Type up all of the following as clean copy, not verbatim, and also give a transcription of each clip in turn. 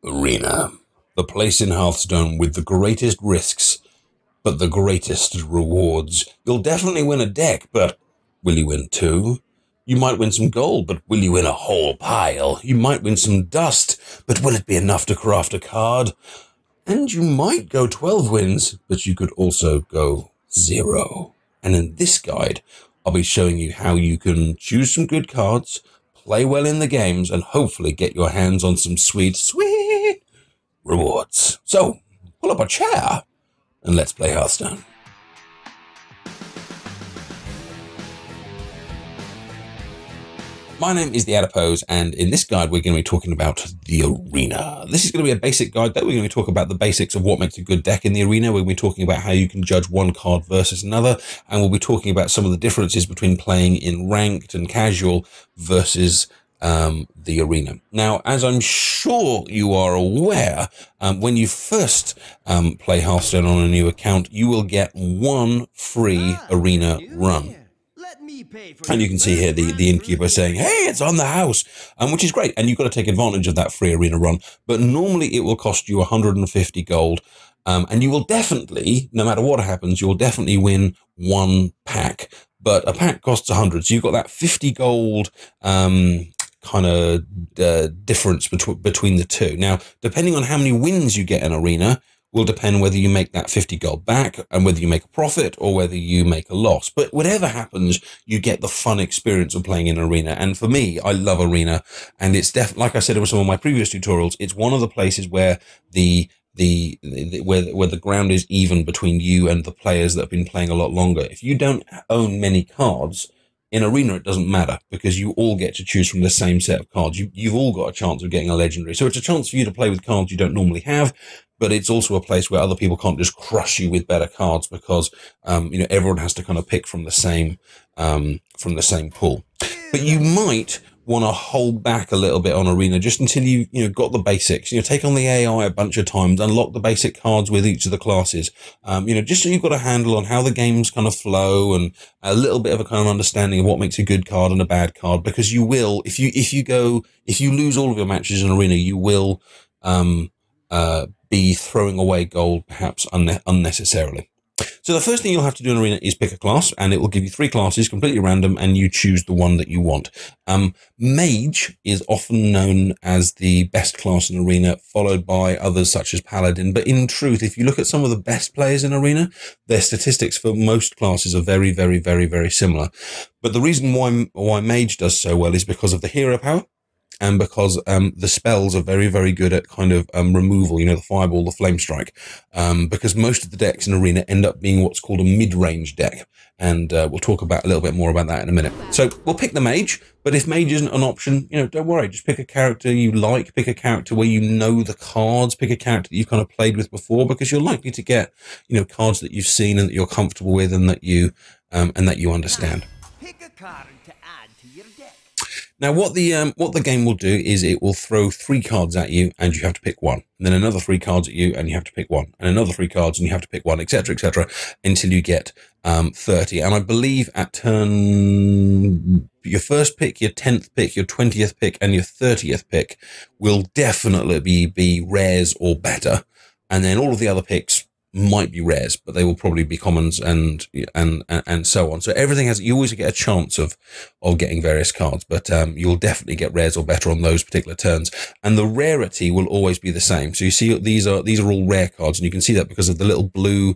Arena, the place in Hearthstone with the greatest risks, but the greatest rewards. You'll definitely win a deck, but will you win two? You might win some gold, but will you win a whole pile? You might win some dust, but will it be enough to craft a card? And you might go 12 wins, but you could also go 0. And in this guide, I'll be showing you how you can choose some good cards, play well in the games, and hopefully get your hands on some sweet, sweet rewards. So, pull up a chair and let's play Hearthstone. My name is TheAdipose, and in this guide we're going to be talking about the arena. This is going to be a basic guide, though. We're going to talk about the basics of what makes a good deck in the arena. We're going to be talking about how you can judge one card versus another, and we'll be talking about some of the differences between playing in ranked and casual versus the arena. Now, as I'm sure you are aware, when you first play Hearthstone on a new account, you will get one free arena run. And you can see here the innkeeper saying, hey, it's on the house, which is great. And you've got to take advantage of that free arena run. But normally it will cost you 150 gold. And you will definitely, no matter what happens, you'll definitely win one pack. But a pack costs 100. So you've got that 50 gold kind of difference between the two. Now, depending on how many wins you get in arena, will depend whether you make that 50 gold back and whether you make a profit or whether you make a loss. But whatever happens, you get the fun experience of playing in arena. And for me, I love arena. And it's definitely, like I said in some of my previous tutorials, it's one of the places where where the ground is even between you and the players that have been playing a lot longer. If you don't own many cards, in arena, it doesn't matter because you all get to choose from the same set of cards. You've all got a chance of getting a legendary. So it's a chance for you to play with cards you don't normally have, but it's also a place where other people can't just crush you with better cards because, everyone has to kind of pick from the same pool. But you might want to hold back a little bit on arena just until you've got the basics. Take on the AI a bunch of times, unlock the basic cards with each of the closses. Just so you've got a handle on how the games kind of flow and a little bit of a kind of understanding of what makes a good card and a bad card. Because you will, if you lose all of your matches in arena, you will be throwing away gold perhaps unnecessarily. So the first thing you'll have to do in arena is pick a class, and it will give you 3 classes, completely random, and you choose the one that you want. Mage is often known as the best class in arena, followed by others such as Paladin. But in truth, if you look at some of the best players in arena, their statistics for most classes are very, very, very, very similar. But the reason why Mage does so well is because of the hero power. And because the spells are very, very good at kind of removal, the fireball, the flame strike, because most of the decks in arena end up being what's called a mid-range deck. And we'll talk about a little bit more about that in a minute. So we'll pick the mage, but if mage isn't an option, don't worry. Just pick a character you like, pick a character where you know the cards, pick a character that you've kind of played with before, because you're likely to get, cards that you've seen and that you're comfortable with and that you understand. Pick a card to add to your deck. Now, what the game will do is it will throw 3 cards at you, and you have to pick one. And then another 3 cards at you, and you have to pick one. And another 3 cards, and you have to pick one, etc., etc., until you get 30. And I believe at turn, your first pick, your 10th pick, your 20th pick, and your 30th pick will definitely be rares or better. And then all of the other picks might be rares, but they will probably be commons and so on. So everything you always get a chance of getting various cards, but you'll definitely get rares or better on those particular turns. And the rarity will always be the same. So you see these are all rare cards, and you can see that because of the little blue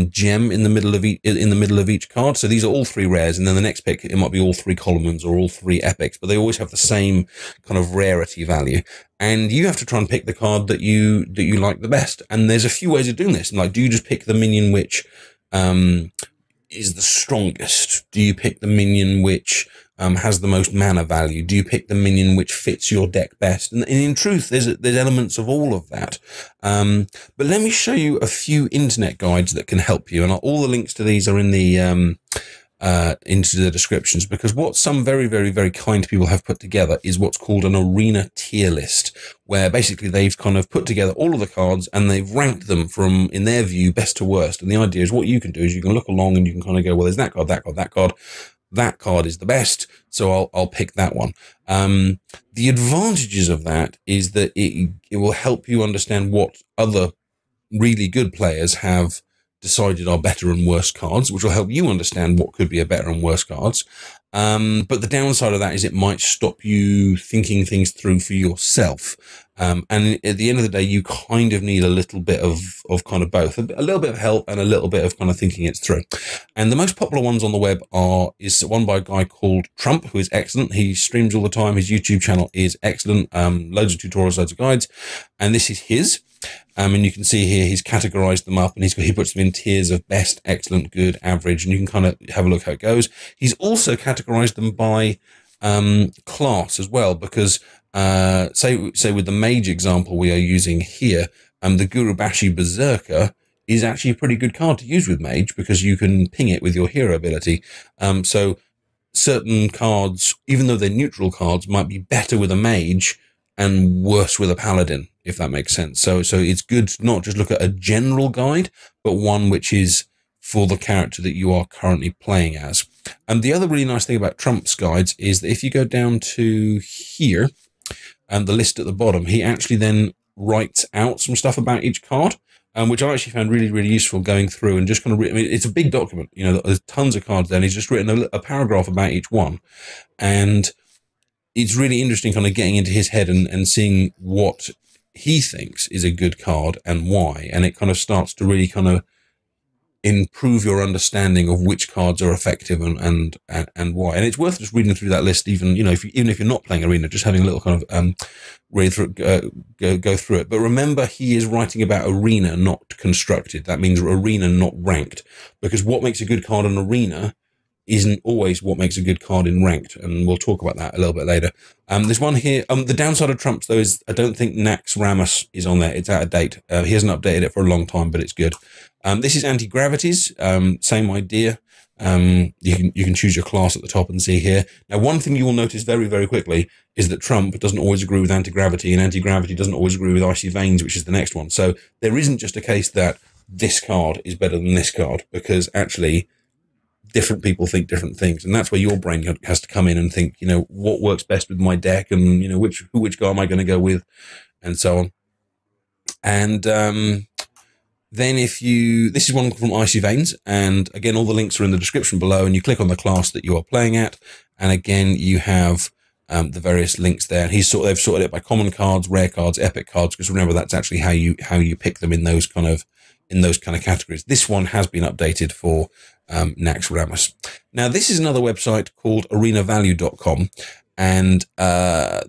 gem in the middle of each card. So these are all 3 rares, and then the next pick, it might be all 3 columns or all 3 epics, but they always have the same kind of rarity value. And you have to try and pick the card that you like the best. And there's a few ways of doing this. And do you just pick the minion which is the strongest? Do you pick the minion which has the most mana value? Do you pick the minion which fits your deck best? And in truth, there's elements of all of that. But let me show you a few internet guides that can help you. And all the links to these are in the into the descriptions, because what some very, very, very kind people have put together is what's called an arena tier list, where basically they've kind of put together all of the cards and they've ranked them from, in their view, best to worst. And the idea is what you can do is you can look along and you can kind of go, well, there's that card, that card, that card. that card is the best, so I'll pick that one. The advantages of that is that it will help you understand what other really good players have decided are better and worse cards, which will help you understand what could be a better and worse cards. But the downside of that is it might stop you thinking things through for yourself. And at the end of the day, you kind of need a little bit of kind of both, a little bit of help and a little bit of kind of thinking it through. And the most popular ones on the web is one by a guy called Trump, who is excellent. He streams all the time. His YouTube channel is excellent. Loads of tutorials, loads of guides. And this is his. And you can see here, he's categorized them up and he puts them in tiers of best, excellent, good, average. And you can kind of have a look how it goes. He's also categorized them by class as well, because say with the mage example we are using here, the Gurubashi Berserker is actually a pretty good card to use with mage because you can ping it with your hero ability. So certain cards, even though they're neutral cards, might be better with a mage and worse with a paladin, if that makes sense. So it's good to not just look at a general guide, but one which is for the character that you are currently playing as. And the other really nice thing about Trump's guides is that if you go down to here, and the list at the bottom, he actually then writes out some stuff about each card, which I actually found really, really useful going through and just kind of, I mean, it's a big document, you know, there's tons of cards there, and he's just written a paragraph about each one. And it's really interesting kind of getting into his head and seeing what he thinks is a good card and why. And it kind of starts to really kind of improve your understanding of which cards are effective and why. And it's worth just reading through that list, even, you know, even if you're not playing Arena, just having a little kind of read through go through it. But remember, he is writing about Arena, not constructed. That means Arena, not ranked, because what makes a good card in Arena isn't always what makes a good card in ranked, and we'll talk about that a little bit later. There's one here. The downside of Trump's, though, is I don't think Nax Ramus is on there. It's out of date. He hasn't updated it for a long time, but it's good. This is Anti-Gravities. Same idea. You can choose your class at the top and see here. Now, one thing you will notice very, very quickly is that Trump doesn't always agree with Anti-Gravity, and Anti-Gravity doesn't always agree with Icy Veins, which is the next one. So there isn't just a case that this card is better than this card, because actually different people think different things, and that's where your brain has to come in and think, you know, what works best with my deck, and, you know, which guy am I going to go with, and so on. And then this is one from Icy Veins, and again, all the links are in the description below, and you click on the class that you are playing at, and again, you have the various links there. And they've sorted it by common cards, rare cards, epic cards, because remember, that's actually how you pick them in those kind of categories. This one has been updated for Nax Ramus. Now, this is another website called arenavalue.com, and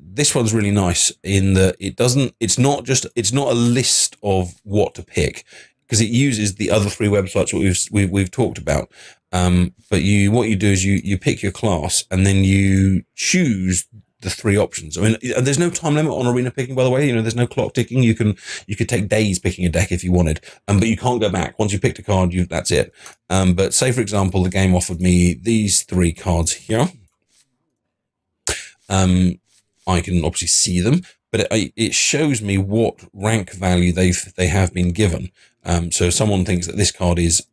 this one's really nice in that it's not a list of what to pick, because it uses the other three websites that we've talked about. But what you do is you pick your class, and then you choose the three options. I mean, there's no time limit on Arena picking, by the way. You know, there's no clock ticking. You could take days picking a deck if you wanted, but you can't go back. Once you picked a card, that's it. But say, for example, the game offered me these three cards here. I can obviously see them, but it shows me what rank value they have been given. So if someone thinks that this card is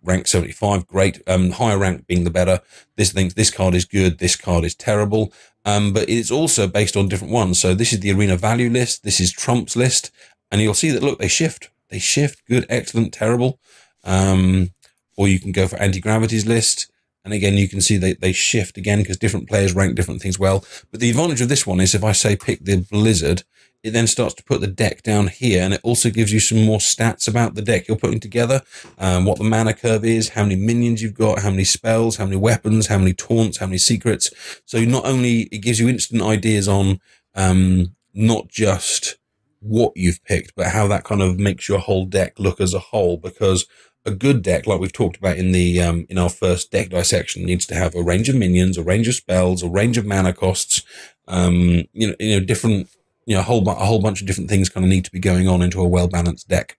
rank 75, great. Higher rank being the better. This thinks this card is good, this card is terrible. But it's also based on different ones. So this is the Arena value list. This is Trump's list. And you'll see that, look, they shift. They shift, good, excellent, terrible. Or you can go for Anti-Gravity's list. And again, you can see they shift again, because different players rank different things well. But the advantage of this one is if I say pick the Blizzard, it then starts to put the deck down here, and it also gives you some more stats about the deck you're putting together, what the mana curve is, how many minions you've got, how many spells, how many weapons, how many taunts, how many secrets. So not only it gives you instant ideas on not just what you've picked, but how that kind of makes your whole deck look as a whole, because a good deck, like we've talked about in our first deck dissection, needs to have a range of minions, a range of spells, a range of mana costs, different, a whole bunch of different things kind of need to be going on into a well-balanced deck.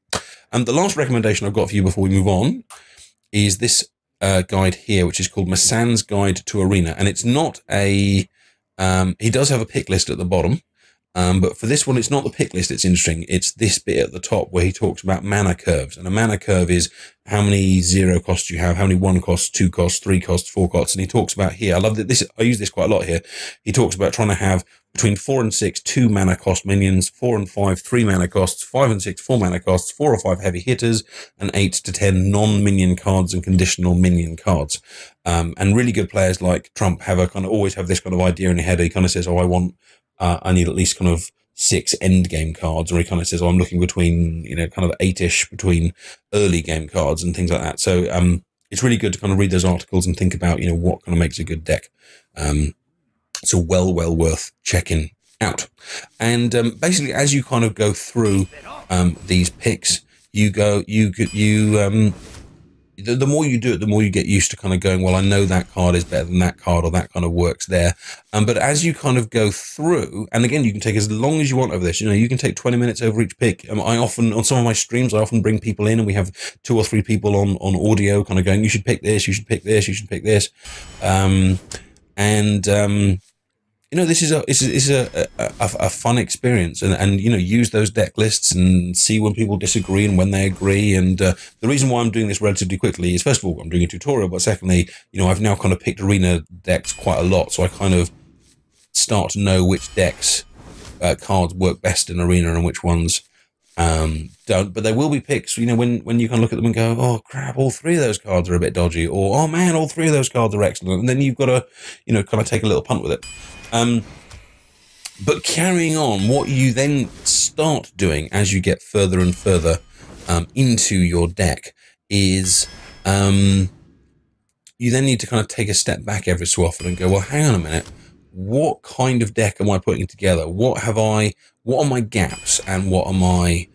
And the last recommendation I've got for you before we move on is this guide here, which is called Massan's Guide to Arena. And it's not he does have a pick list at the bottom, But for this one, it's not the pick list that's interesting. It's this bit at the top where he talks about mana curves. And a mana curve is how many 0 costs you have, how many 1 costs, 2 costs, 3 costs, 4 costs. And he talks about here, I love that this, I use this quite a lot here. He talks about trying to have between 4 and 6, 2 mana cost minions, 4 and 5, 3 mana costs, 5 and 6, 4 mana costs, 4 or 5 heavy hitters, and 8 to 10 non-minion cards and conditional minion cards. And really good players like Trump have a kind of always have this kind of idea in their head. He kind of says, oh, I need at least kind of 6 end game cards, or he kind of says, oh, I'm looking between, kind of 8-ish between early game cards and things like that. So, it's really good to kind of read those articles and think about, what kind of makes a good deck. So well worth checking out. And, basically as you kind of go through, these picks, the more you do it, the more you get used to kind of going, well, I know that card is better than that card, or that kind of works there. But as you kind of go through, and again, you can take as long as you want over this, you can take 20 minutes over each pick. I often, on some of my streams, I often bring people in and we have 2 or 3 people on audio kind of going, you should pick this, you should pick this, you should pick this. This is a fun experience, and use those deck lists and see when people disagree and when they agree. And the reason why I'm doing this relatively quickly is, first of all, I'm doing a tutorial, but secondly, I've now kind of picked arena decks quite a lot, so I kind of start to know which decks cards work best in arena and which ones don't. But there will be picks, when you can look at them and go, oh crap, all 3 of those cards are a bit dodgy, or oh man, all 3 of those cards are excellent, and then you've got to kind of take a little punt with it. But carrying on, what you then start doing as you get further and further into your deck is you then need to kind of take a step back every so often and go, well, hang on a minute, what kind of deck am I putting together? What are my gaps and what are my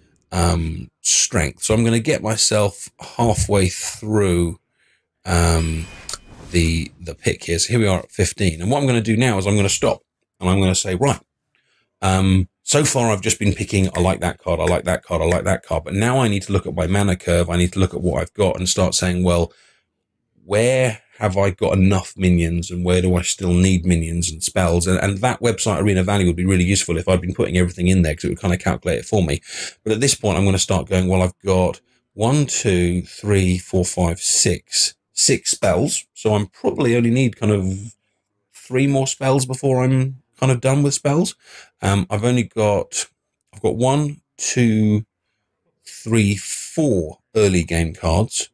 strengths? So I'm going to get myself halfway through the pick here. So here we are at 15. And what I'm going to do now is I'm going to stop and I'm going to say, right, so far I've just been picking, I like that card, I like that card, I like that card. But now I need to look at my mana curve. I need to look at what I've got and start saying, well, where have I got enough minions and where do I still need minions and spells? And that website Arena Value would be really useful if I'd been putting everything in there, because it would kind of calculate it for me. But at this point, I'm going to start going, well, I've got 1, 2, 3, 4, 5, 6 spells. So I'm probably only need kind of 3 more spells before I'm kind of done with spells. I've got 1, 2, 3, 4 early game cards.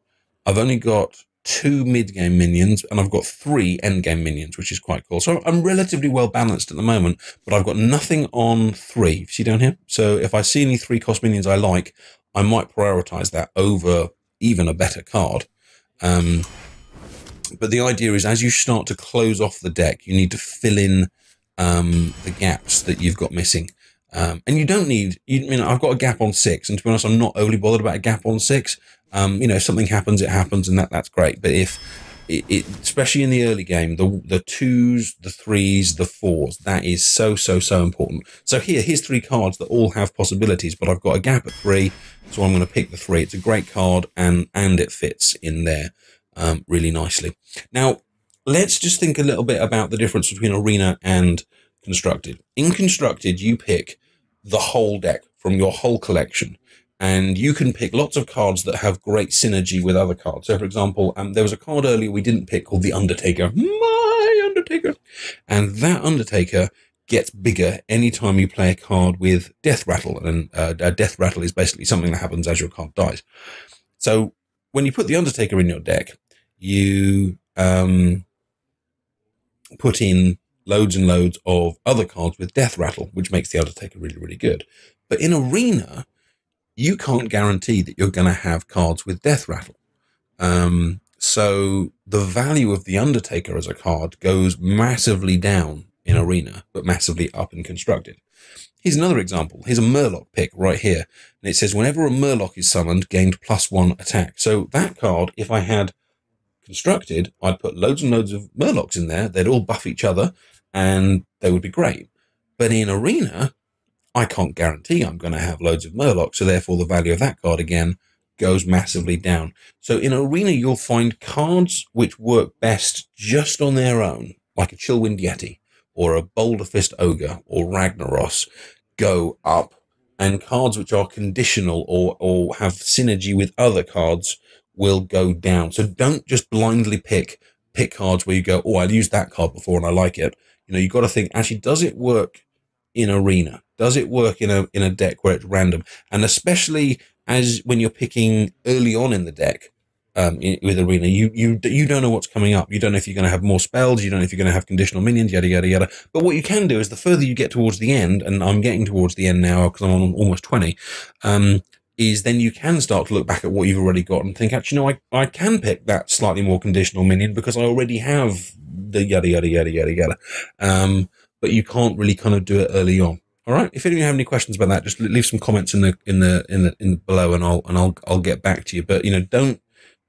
I've only got 2 mid-game minions, and I've got 3 end-game minions, which is quite cool. So I'm relatively well balanced at the moment, but I've got nothing on 3. See down here? So if I see any 3-cost minions I like, I might prioritize that over even a better card. But the idea is, as you start to close off the deck, you need to fill in the gaps that you've got missing. And you don't need, I've got a gap on 6, and to be honest, I'm not overly bothered about a gap on 6. If something happens, it happens, and that's great. But if especially in the early game, the 2s, the 3s, the 4s, that is so important. So here's 3 cards that all have possibilities, but I've got a gap at 3, so I'm going to pick the 3. It's a great card, and it fits in there really nicely. Now, let's just think a little bit about the difference between Arena and Constructed. In Constructed, you pick the whole deck from your whole collection, and you can pick lots of cards that have great synergy with other cards. So, for example, there was a card earlier we didn't pick called the Undertaker. My Undertaker. And that Undertaker gets bigger anytime you play a card with Death Rattle. And Death Rattle is basically something that happens as your card dies. So when you put the Undertaker in your deck, you put in loads and loads of other cards with Death Rattle, which makes the Undertaker really good. But in Arena, you can't guarantee that you're going to have cards with Death Rattle. So the value of the Undertaker as a card goes massively down in Arena, but massively up in Constructed. Here's another example. Here's a Murloc pick right here. And it says, whenever a Murloc is summoned, gained +1 attack. So that card, if I had Constructed, I'd put loads and loads of Murlocs in there. They'd all buff each other, and they would be great. But in Arena, I can't guarantee I'm going to have loads of Murlocs, so therefore the value of that card again goes massively down. So in Arena, you'll find cards which work best just on their own, like a Chillwind Yeti, or a Boulder Fist Ogre, or Ragnaros, go up, and cards which are conditional or have synergy with other cards will go down. So don't just blindly pick cards where you go, oh, I've used that card before and I like it. You know, you've got to think, actually, does it work in Arena? Does it work in a deck where it's random? And especially as when you're picking early on in the deck, with Arena, you don't know what's coming up. You don't know if you're going to have more spells. You don't know if you're going to have conditional minions, yada, yada, yada. But what you can do is the further you get towards the end, and I'm getting towards the end now because I'm on almost 20, is then you can start to look back at what you've already got and think, actually, no, I can pick that slightly more conditional minion because I already have the yada, yada, yada, yada, yada. But you can't really kind of do it early on. All right. If any of you have any questions about that, just leave some comments in the below, and I'll get back to you. But you know,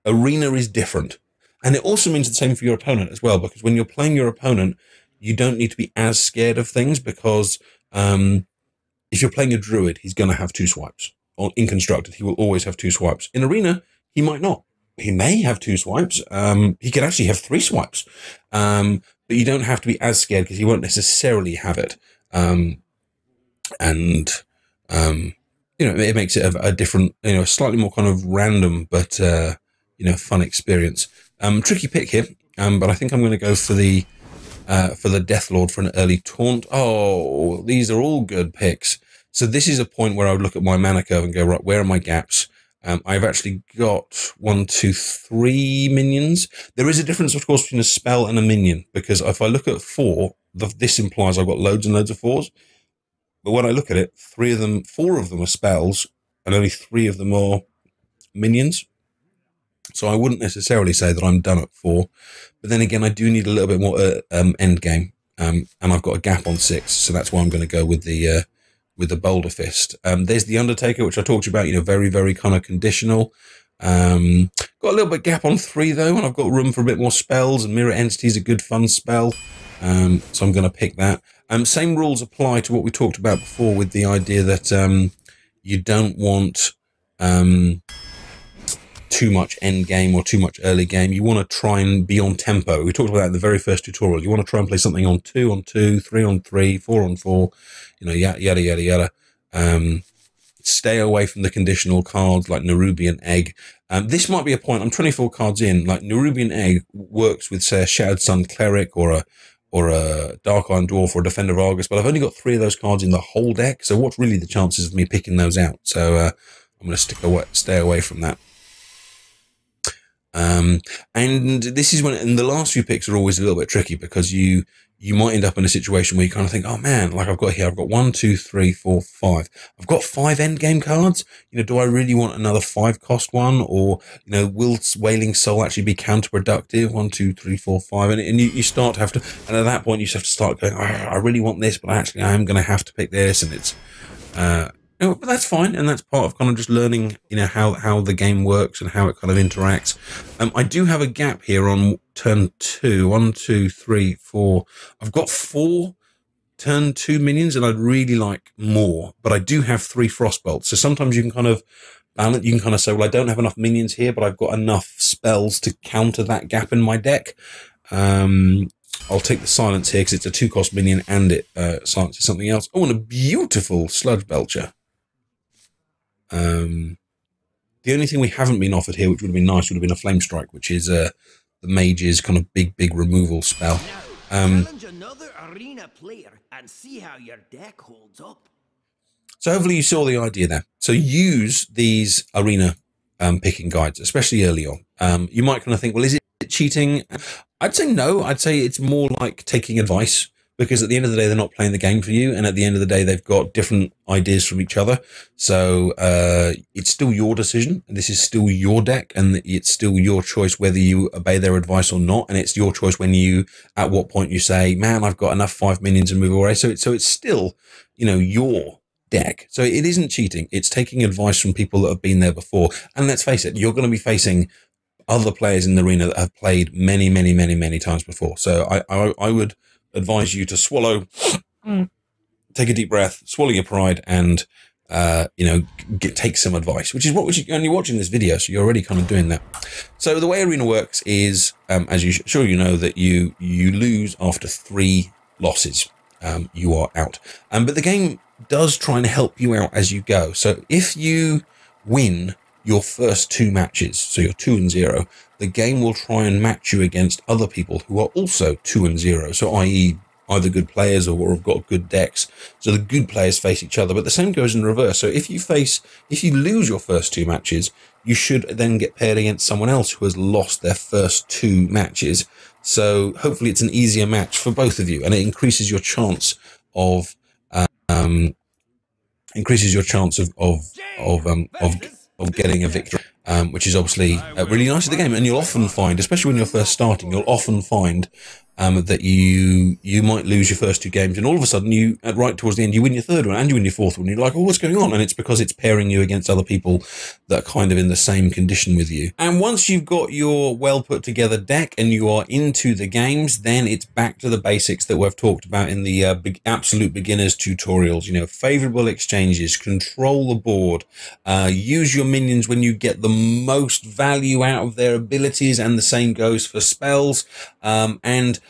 Arena is different, and it also means the same for your opponent as well. Because when you're playing your opponent, you don't need to be as scared of things because if you're playing a druid, he's going to have 2 swipes. Or in constructed, he will always have 2 swipes. In Arena, he might not. He may have 2 swipes. He could actually have 3 swipes. But you don't have to be as scared because he won't necessarily have it. You know, it makes it a different, you know, slightly more kind of random, but, you know, fun experience. Tricky pick here, but I think I'm going to go for the Death Lord for an early taunt. Oh, these are all good picks. So this is a point where I would look at my mana curve and go, right, where are my gaps? I've actually got 1, 2, 3 minions. There is a difference, of course, between a spell and a minion, because if I look at 4, this implies I've got loads and loads of 4s. But when I look at it, 4 of them are spells, and only 3 of them are minions. So I wouldn't necessarily say that I'm done at 4. But then again, I do need a little bit more end game, and I've got a gap on 6, so that's why I'm going to go with the Boulder Fist. There's the Undertaker, which I talked to you about, you know, very, very kind of conditional. Got a little bit gap on 3 though, and I've got room for a bit more spells, and Mirror Entity is a good fun spell. So I'm going to pick that. Same rules apply to what we talked about before, with the idea that you don't want too much end game or too much early game. You want to try and be on tempo. We talked about that in the very first tutorial. You want to try and play something on 2 on 2, 3 on 3, 4 on 4, you know, yada, yada, yada, yada. Stay away from the conditional cards like Nerubian Egg. This might be a point. I'm 24 cards in. Like Nerubian Egg works with, say, a Shattered Sun Cleric or a Dark Iron Dwarf or a Defender of Argus, but I've only got 3 of those cards in the whole deck. So what's really the chances of me picking those out? So I'm going to stay away from that. And this is when, and the last few picks are always a little bit tricky, because you might end up in a situation where you kind of think, oh man, like I've got 1, 2, 3, 4, 5. I've got 5 endgame cards. You know, do I really want another 5 cost one? Or, you know, will Wailing Soul actually be counterproductive? 1, 2, 3, 4, 5. And you start to have to, and at that point you just have to start going, oh, I really want this, but actually I am going to have to pick this. And it's, no, but that's fine, and that's part of kind of just learning, you know, how the game works and how it kind of interacts. I do have a gap here on turn 2. 1, 2, 3, 4. I've got 4 turn 2 minions, and I'd really like more, but I do have 3 Frostbolts. So sometimes you can kind of balance. You can kind of say, well, I don't have enough minions here, but I've got enough spells to counter that gap in my deck. I'll take the Silence here because it's a 2-cost minion, and it silences something else. Oh, and a beautiful Sludge Belcher. The only thing we haven't been offered here, which would have been nice, would have been a Flame Strike, which is the mage's kind of big removal spell. Challenge another arena player and see how your deck holds up. So hopefully you saw the idea there. So use these arena picking guides, especially early on. You might kind of think, well, is it cheating? I'd say no. I'd say it's more like taking advice, because at the end of the day, they're not playing the game for you. And at the end of the day, they've got different ideas from each other. So it's still your decision. And this is still your deck. And it's still your choice whether you obey their advice or not. And it's your choice at what point you say, man, I've got enough 5 minions and move away. So it's still, you know, your deck. So it isn't cheating. It's taking advice from people that have been there before. And let's face it, you're going to be facing other players in the arena that have played many, many, many, many times before. So I would advise you to swallow, take a deep breath, swallow your pride, and you know, take some advice, which is what and you're watching this video, so you're already kind of doing that. So the way arena works is, as you sure you know, that you lose after 3 losses. You are out. But the game does try and help you out as you go. So if you win your first 2 matches, so you're 2-0, the game will try and match you against other people who are also 2-0. So i.e. either good players or have got good decks. So the good players face each other, but the same goes in reverse. So if you lose your first 2 matches, you should then get paired against someone else who has lost their first 2 matches. So hopefully it's an easier match for both of you, and it increases your chance of of getting a victory, which is obviously really nice of the game. And you'll often find, especially when you're first starting, you'll often find that you might lose your first 2 games, and all of a sudden you, right towards the end, you win your 3rd one and you win your 4th one. You're like, oh, what's going on? And it's because it's pairing you against other people that are kind of in the same condition with you. And once you've got your well put together deck and you are into the games, then it's back to the basics that we've talked about in the absolute beginners tutorials. You know, favorable exchanges, control the board, use your minions when you get the most value out of their abilities, and the same goes for spells, and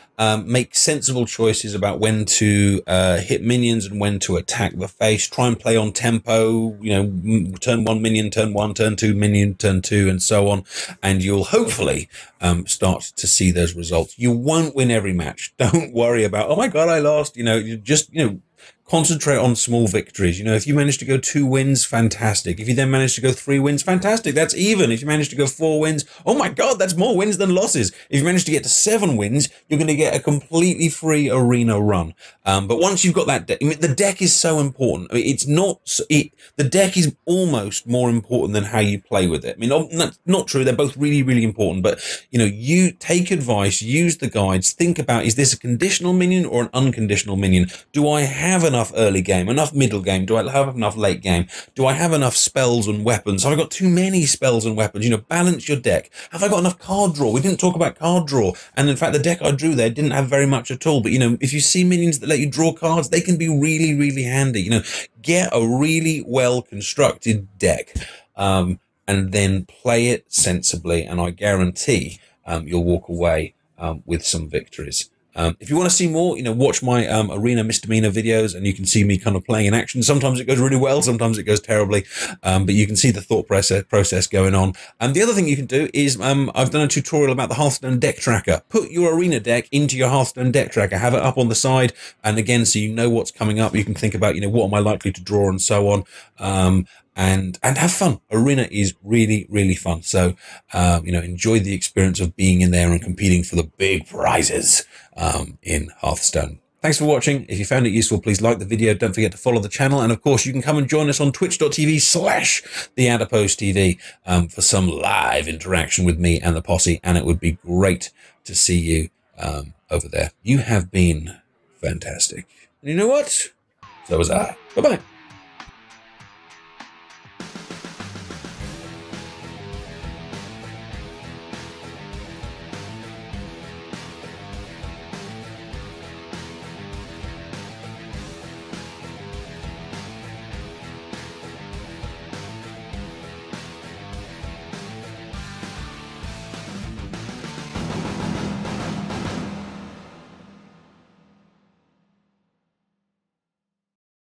make sensible choices about when to hit minions and when to attack the face. Try and play on tempo, you know, turn 1 minion, turn 1, turn 2 minion, turn 2, and so on. And you'll hopefully start to see those results. You won't win every match. Don't worry about, oh my God, I lost. You know, you just, you know, concentrate on small victories. You know, if you manage to go 2 wins, fantastic. If you then manage to go 3 wins, fantastic. That's even. If you manage to go 4 wins, oh my God, that's more wins than losses. If you manage to get to 7 wins, you're going to get a completely free arena run. But once you've got that deck, I mean, the deck is so important. I mean, it's not, the deck is almost more important than how you play with it. I mean, not true. They're both really, really important. But, you know, you take advice, use the guides, think about, is this a conditional minion or an unconditional minion? Do I have enough early game, enough middle game? Do I have enough late game? Do I have enough spells and weapons? Have I got too many spells and weapons? You know, balance your deck. Have I got enough card draw? We didn't talk about card draw. And in fact, the deck I drew there didn't have very much at all. But, you know, if you see minions that let you draw cards, they can be really, really handy. You know, get a really well constructed deck, and then play it sensibly. And I guarantee you'll walk away with some victories. If you want to see more, you know, watch my arena misdemeanor videos, and you can see me kind of playing in action. Sometimes it goes really well, sometimes it goes terribly, but you can see the thought process going on. And the other thing you can do is I've done a tutorial about the Hearthstone deck tracker. Put your arena deck into your Hearthstone deck tracker, have it up on the side, and again, so you know what's coming up. You can think about, you know, what am I likely to draw and so on. And have fun. Arena is really, really fun. So, you know, enjoy the experience of being in there and competing for the big prizes in Hearthstone. Thanks for watching. If you found it useful, please like the video. Don't forget to follow the channel. And of course, you can come and join us on twitch.tv/TheAdiposeTV for some live interaction with me and the posse. And it would be great to see you over there. You have been fantastic. And you know what? So was I. Bye-bye.